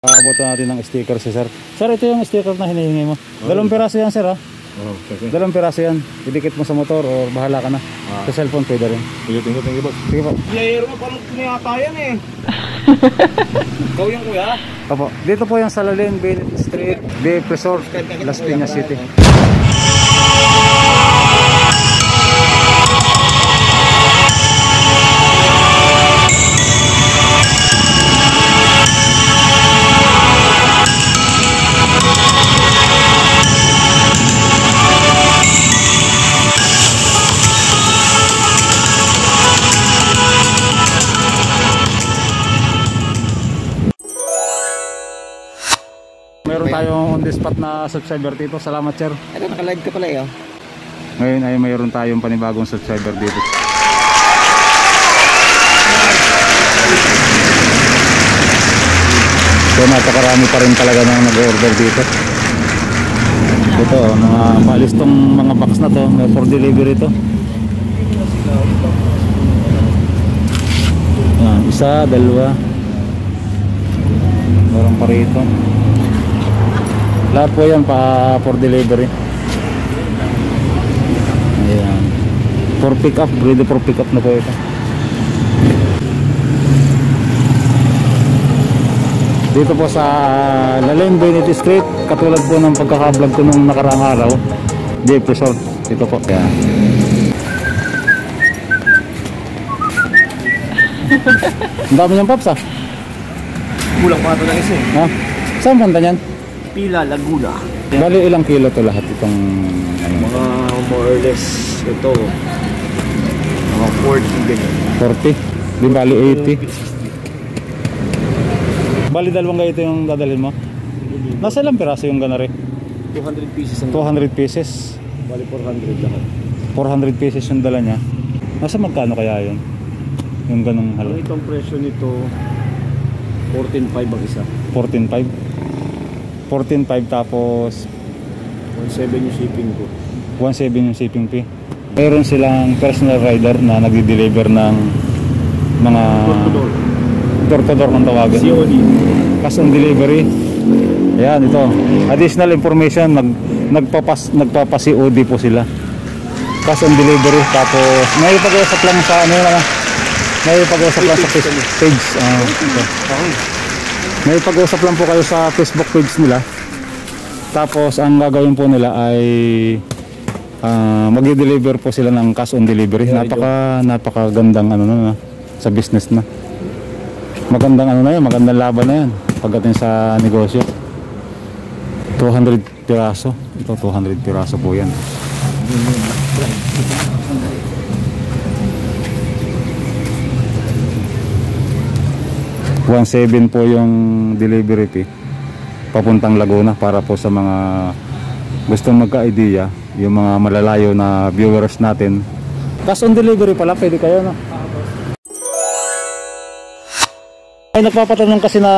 Abuto natin ng sticker si sir. Sir, ito yung sticker na hinihingi mo. Dalawang piraso yan, sir, ha? Okay. Dalawang piraso yan. Idikit mo sa motor or bahala ka na. Sa cellphone pwede rin. Thank you boss. Sige po. Playero mo parang kumiyata yan eh. Ikaw yung kuya? Opo. Dito po yung Salalin, Benit Street, Bay Resort, Las Piñas City. Meron tayong on the spot na subscriber dito. Salamat, sir. Ano, naka-live ka pala eh. Ngayon ay mayroon tayong panibagong subscriber dito. So napakarami pa rin talaga nang nag-order dito. Ito, mga maalis tong mga box na to. May for delivery to. Isa, dalawa. Meron pa rito. Lahat po yan pa for delivery. Ayan. For pick up, ready for pick up na po ito. Dito po sa Lalim, Benit Street, katulad po ng pagkaka-vlog ko nung nakaraang araw, Bay Resort. Dito po. Ayan. Ang dami niyang pops, ah. Kulang pa ito lang isa eh. Ha? Saan banda niyan? Pila, Laguna. Bali ilang kilo to lahat itong ano? Mga more or less ito. Mga 40 ganyan. 40? Di bali 80? Bali dalawang ganito yung dadalhin mo? Nasa ilang piraso yung ganari? 200 pieces ang 200 pieces? bali 400 lahat. 400 pieces yung dala niya. Nasa magkano kaya yun? Yung ganong halo? Ang itong presyo nito 14.5 ang isa. 14.5? 14.5 tapos 1.7 yung shipping ko. 1.7 yung shipping fee. Meron silang personal rider na nagdi-deliver ng mga door-to-door ng tawagan. COD. Cash on delivery. Ayan, ito. Additional information, nagpapa-COD po sila. Cash on delivery. Tapos may pag-uusap lang sa ano na. May pag-uusap lang sa page. Ito. May pag-uusap lang po kayo sa Facebook page nila. Tapos ang gagawin po nila ay mag-deliver po sila ng cash on delivery. Napakagandang ano na sa business na. Magandang ano na yan, magandang laban na yan pagdating sa negosyo. 200 piraso. Ito 200 piraso po yan. $1.7 po yung delivery fee papuntang Laguna para po sa mga gustong magka-idea, yung mga malalayo na viewers natin. Cash on delivery pala, pwede kayo, no? Ay, nagpapatanong kasi na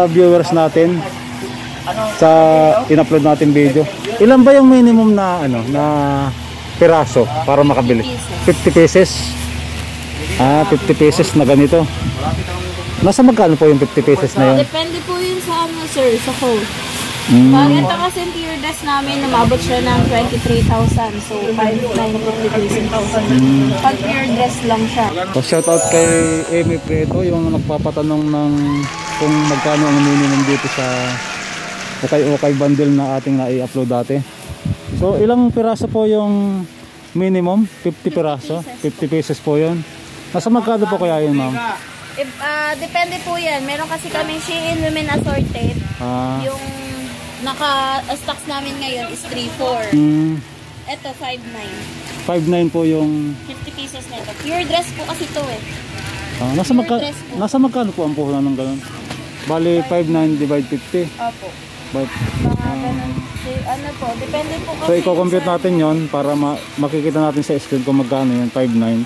viewers natin sa in-upload natin video. Ilan ba yung minimum na ano na piraso para makabili? 50 pesos. 50 pesos na ganito. Nasa magkano po yung 50 pesos na yun? Depende po yun sa ano, sir, sa code. Pag ito kasi yung tier dress namin, namabot siya ng 23,000. So, 5,950,000. Pag tier dress lang siya. So, shoutout kay Amy Preto, yung nagpapatanong ng kung magkano ang minimum dito sa Okay bundle na ating na-i-upload dati. So, ilang piraso po yung minimum? 50 piraso? 50 pesos po yun. Nasa magkano po kaya yun, ma'am? Depende po yan. Meron kasi kami Shein Women Assorted. Yung naka-stocks namin ngayon is 3.4. Ito 5.9. 5.9 po yung 50 pesos na ito. Pure dress po kasi ito eh. Nasa magkano po ang puhunan ng gano'n? Bali 5.9 divide 50. Opo. But, Mga ganun. Ano po, depende po kasi. so i-compute natin yon para makikita natin sa screen kung magkano yun. 5.9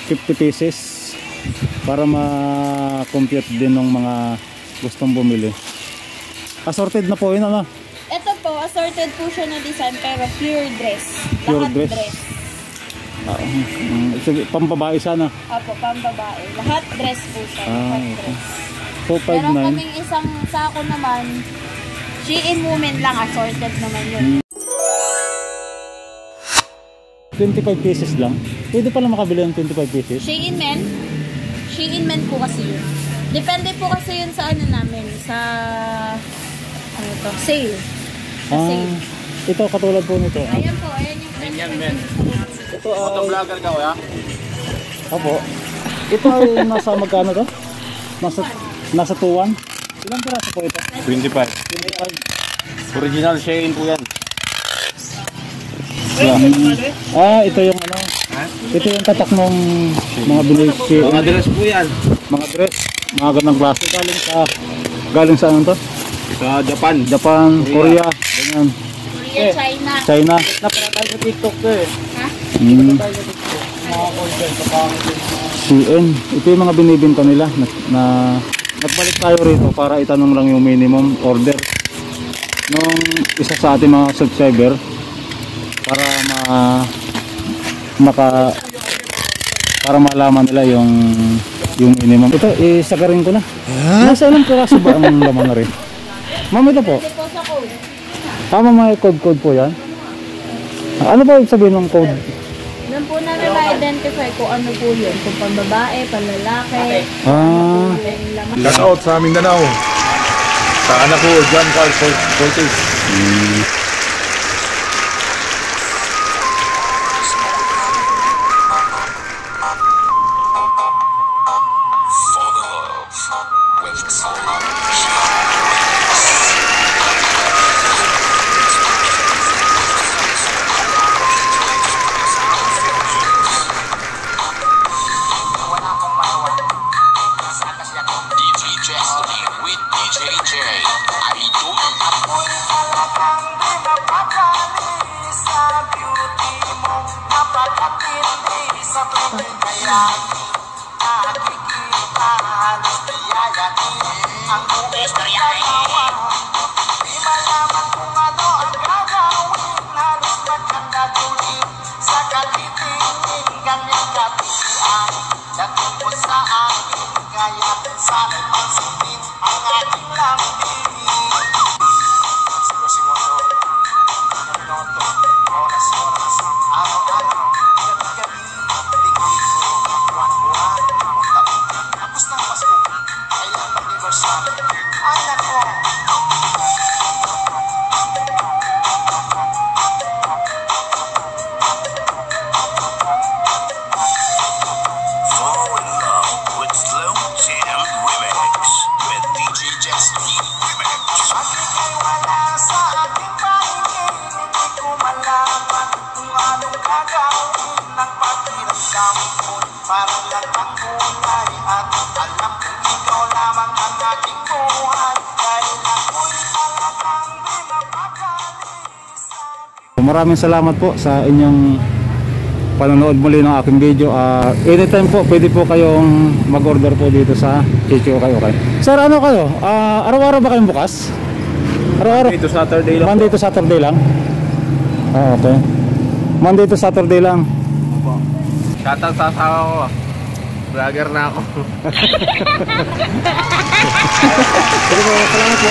50 pieces para ma-compute din ng mga gustong bumili. Assorted na po yun, ano? Ito po, assorted po siya na design pero pure dress. Pure Lahat dress? Pambabae sana? Opo, pambabae. Lahat dress po siya. Lahat Okay. dress. Meron 259. kaming isang sako naman, Shein women lang, assorted naman yun. 25 pieces lang. Pwede pala makabili ng 25 pieces. Shein men po kasi yun. Depende po kasi yun sa ano namin, sa ano to, sale. Sa sale. Ito katulad po nito. Ayan po, ayan yung men. Ito Vlogger ka, kuya? Opo. Ito ay nasa magkano to? Nasa 2-1. Ilang piraso po ito? 25. 25. Original Shein po yan. Yeah. Ito yung ano. Ito yung tatak ng mga binili. Mga dress po yan. Mga dress. Mga ganang klase. Galing sa ano to? Sa Japan. Japan, Korea. Ganyan. Korea, China. China. Napala tayo sa TikTok ko eh. Ha? CN. Ito yung mga binibinta nila na nagbalik tayo rito para itanong lang yung minimum order nung isa sa ating mga subscriber para para malaman nila yung minimum. Ito, isagarin ko na. Nasa ilang piraso ba ang laman na rin? Ma'am, ito po. Depende po sa code. Tama, may code po yan. Ano ba ibig sabihin ng code? Doon po namin ma-identify kung ano po yun. Kung pambabae, panlalaki. Yung laman. Shoutout sa Mindanao. Sa anak ko, John Carl Cortez. Maraming salamat po sa inyong panonood muli ng aking video. Anytime po, pwede po kayong mag-order po dito sa HQ Okay. Sir, ano kayo? Araw-araw ba kayong bukas? Araw-araw? Monday to Saturday lang. Monday to Saturday lang? Okay. Monday to Saturday lang. Shoutout sa asawa ko. Vlogger na ako. Sige po, salamat po.